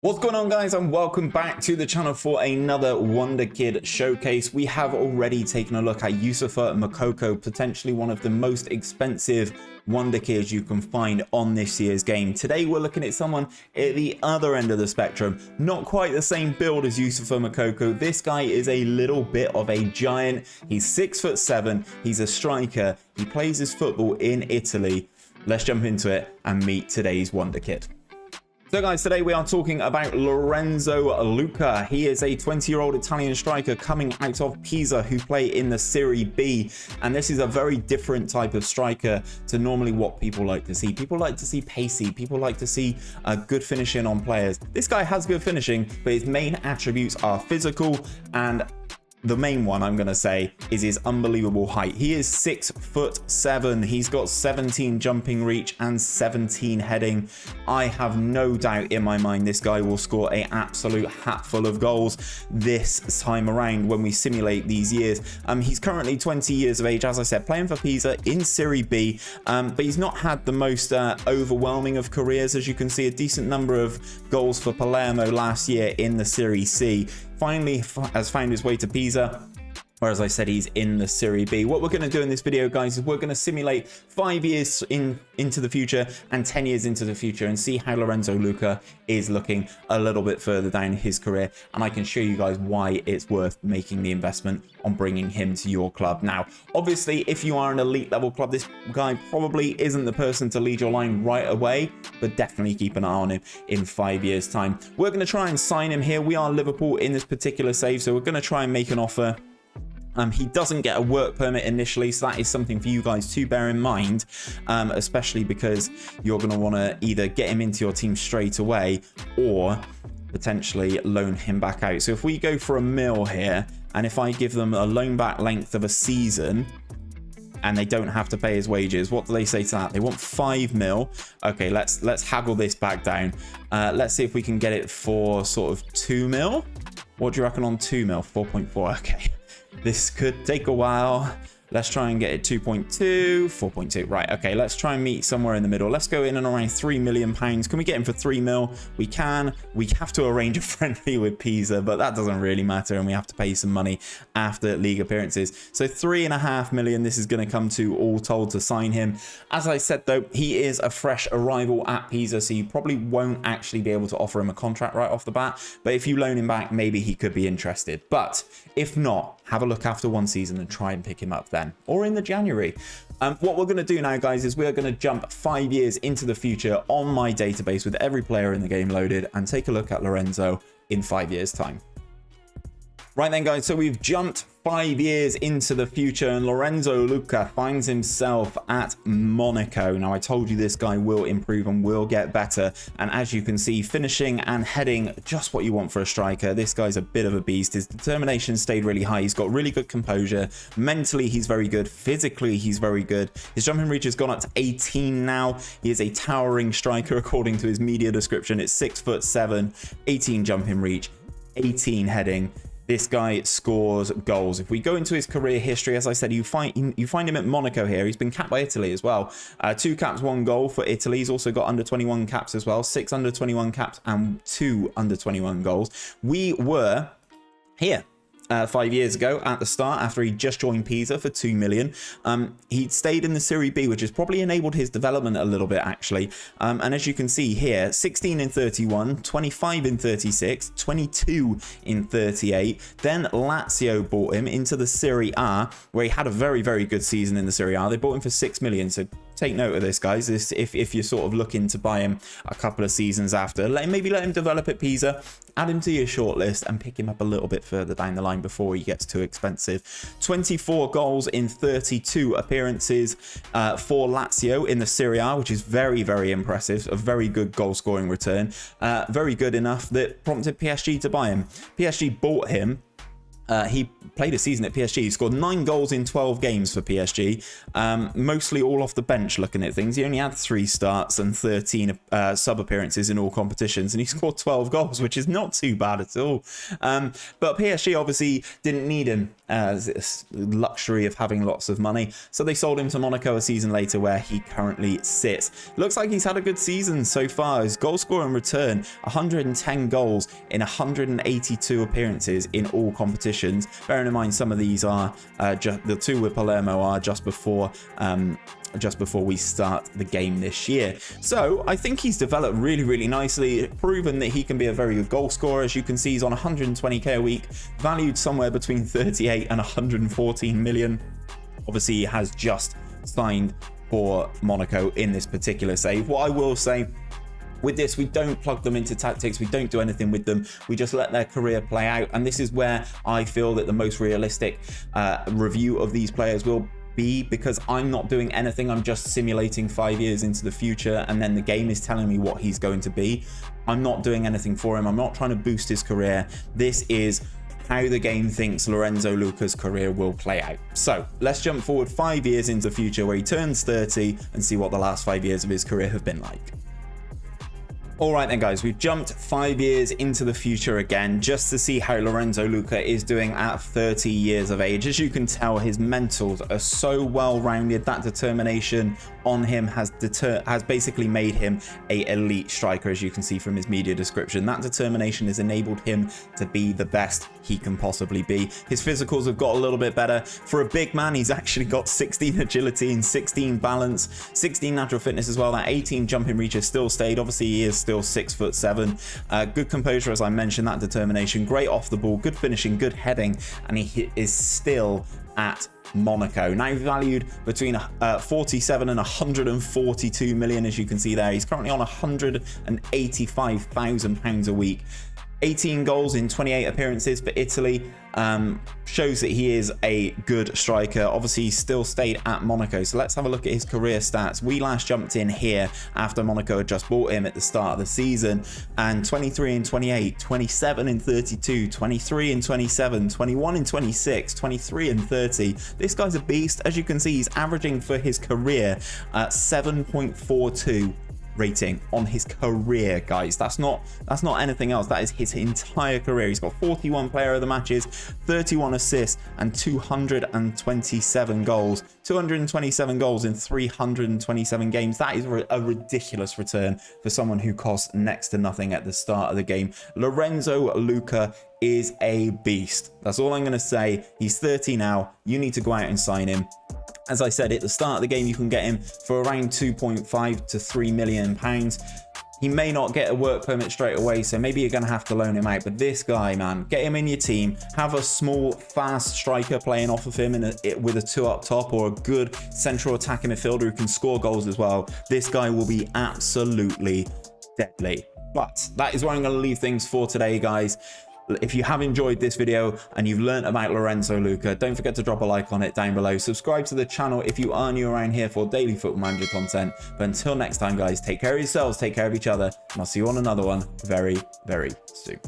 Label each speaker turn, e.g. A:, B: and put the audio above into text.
A: What's going on, guys, and welcome back to the channel for another Wonderkid showcase. We have already taken a look at 𝘼𝙗𝙤𝙪, potentially one of the most expensive Wonderkids you can find on this year's game. Today we're looking at someone at the other end of the spectrum, not quite the same build as 𝘼𝙗𝙤𝙪. This guy is a little bit of a giant. He's 6'7", he's a striker, he plays his football in Italy. Let's jump into it and meet today's Wonderkid. So guys, today we are talking about Lorenzo Luca. He is a 20-year-old Italian striker coming out of Pisa who play in the Serie B. And this is a very different type of striker to normally what people like to see. People like to see pacey. People like to see good finishing on players. This guy has good finishing, but his main attributes are physical, and the main one I'm going to say is his unbelievable height. He is 6'7". He's got 17 jumping reach and 17 heading. I have no doubt in my mind this guy will score an absolute hatful of goals this time around when we simulate these years. He's currently 20 years of age, as I said, playing for Pisa in Serie B, but he's not had the most overwhelming of careers. As you can see, a decent number of goals for Palermo last year in the Serie C. Finally has found his way to Pisa, where, as I said, he's in the Serie B. What we're going to do in this video, guys, is we're going to simulate 5 years into the future and 10 years into the future and see how Lorenzo Luca is looking a little bit further down his career. And I can show you guys why it's worth making the investment on bringing him to your club. Now, obviously, if you are an elite level club, this guy probably isn't the person to lead your line right away, but definitely keep an eye on him in 5 years' time. We're going to try and sign him here. We are Liverpool in this particular save, so we're going to try and make an offer. He doesn't get a work permit initially, so that is something for you guys to bear in mind, especially because you're going to want to either get him into your team straight away or potentially loan him back out. So if we go for $1 million here, and if I give them a loan back length of a season and they don't have to pay his wages, what do they say to that? They want $5 million. Okay, let's haggle this back down. Let's see if we can get it for sort of $2 million. What do you reckon on $2 million? 4.4. Okay. This could take a while. Let's try and get it 2.2, 4.2. Right, okay, let's try and meet somewhere in the middle. Let's go in and around £3 million. Can we get him for $3 million? We can. We have to arrange a friendly with Pisa, but that doesn't really matter, and we have to pay some money after league appearances. So $3.5 million this is going to come to all told to sign him. As I said, though, he is a fresh arrival at Pisa, so you probably won't actually be able to offer him a contract right off the bat. But if you loan him back, maybe he could be interested. But if not, have a look after one season and try and pick him up then, or in the January. What we're going to do now, guys, is we're going to jump 5 years into the future on my database with every player in the game loaded and take a look at Lorenzo in 5 years' time. Right then, guys, so we've jumped 5 years into the future and Lorenzo Luca finds himself at Monaco. Now, I told you this guy will improve and will get better, and as you can see, finishing and heading, just what you want for a striker. This guy's a bit of a beast. His determination stayed really high. He's got really good composure. Mentally, he's very good. Physically, he's very good. His jumping reach has gone up to 18 now. He is a towering striker according to his media description. It's 6'7", 18 jumping reach, 18 heading. This guy scores goals. If we go into his career history, as I said, you find him at Monaco here. He's been capped by Italy as well. 2 caps, 1 goal for Italy. He's also got under 21 caps as well. 6 under 21 caps and 2 under 21 goals. We were here 5 years ago at the start after he just joined Pisa for $2 million. He'd stayed in the Serie B, which has probably enabled his development a little bit, actually. And as you can see here, 16 in 31, 25 in 36, 22 in 38. Then Lazio bought him into the Serie A, where he had a very, very good season in the Serie A. They bought him for $6 million. So take note of this, guys. If you're sort of looking to buy him a couple of seasons after, maybe let him develop at Pisa, add him to your shortlist, and pick him up a little bit further down the line before he gets too expensive. 24 goals in 32 appearances for Lazio in the Serie A, which is very, very impressive. A very good goal scoring return. Very good enough that prompted PSG to buy him. PSG bought him He played a season at PSG. He scored 9 goals in 12 games for PSG, mostly all off the bench looking at things. He only had 3 starts and 13 sub appearances in all competitions, and he scored 12 goals, which is not too bad at all. But PSG obviously didn't need him as this luxury of having lots of money, so they sold him to Monaco a season later, where he currently sits. Looks like he's had a good season so far. His goal score and return, 110 goals in 182 appearances in all competitions. Bearing in mind some of these are just the 2 with Palermo are just before we start the game this year. So I think he's developed really nicely, proven that he can be a very good goal scorer. As you can see, he's on 120k a week, valued somewhere between 38 and 114 million. Obviously he has just signed for Monaco in this particular save. What I will say, with this, we don't plug them into tactics. We don't do anything with them. We just let their career play out. And this is where I feel that the most realistic review of these players will be, because I'm not doing anything. I'm just simulating 5 years into the future, and then the game is telling me what he's going to be. I'm not doing anything for him. I'm not trying to boost his career. This is how the game thinks Lorenzo Luca's career will play out. So let's jump forward 5 years into the future, where he turns 30, and see what the last 5 years of his career have been like. All right then, guys, we've jumped 5 years into the future again, just to see how Lorenzo Luca is doing at 30 years of age. As you can tell, his mentals are so well-rounded. That determination on him has basically made him an elite striker, as you can see from his media description. That determination has enabled him to be the best he can possibly be. His physicals have got a little bit better. For a big man, he's actually got 16 agility and 16 balance, 16 natural fitness as well. That 18 jumping reach has still stayed. Obviously, he is still 6'7". Good composure, as I mentioned, that determination, great off the ball, good finishing, good heading, and he is still at Monaco. Now valued between 47 and 142 million, as you can see there. He's currently on £185,000 a week. 18 goals in 28 appearances for Italy. Shows that he is a good striker. Obviously, he still stayed at Monaco. So let's have a look at his career stats. We last jumped in here after Monaco had just bought him at the start of the season. And 23 in 28, 27 in 32, 23 in 27, 21 in 26, 23 in 30. This guy's a beast. As you can see, he's averaging for his career 7.42 rating on his career, guys. That's not anything else. That is his entire career. He's got 41 player of the matches, 31 assists, and 227 goals. 227 goals in 327 games. That is a ridiculous return for someone who cost next to nothing at the start of the game. Lorenzo Luca is a beast. That's all I'm going to say. He's 30 now. You need to go out and sign him. As I said, at the start of the game, you can get him for around 2.5 to 3 million pounds. He may not get a work permit straight away, so maybe you're going to have to loan him out. But this guy, man, get him in your team. Have a small, fast striker playing off of him with a 2 up top, or a good central attacking midfielder who can score goals as well. This guy will be absolutely deadly. But that is where I'm going to leave things for today, guys. If you have enjoyed this video and you've learned about Lorenzo Luca, don't forget to drop a like on it down below. Subscribe to the channel if you are new around here for daily Football Manager content. But until next time, guys, take care of yourselves, take care of each other, and I'll see you on another one very, very soon.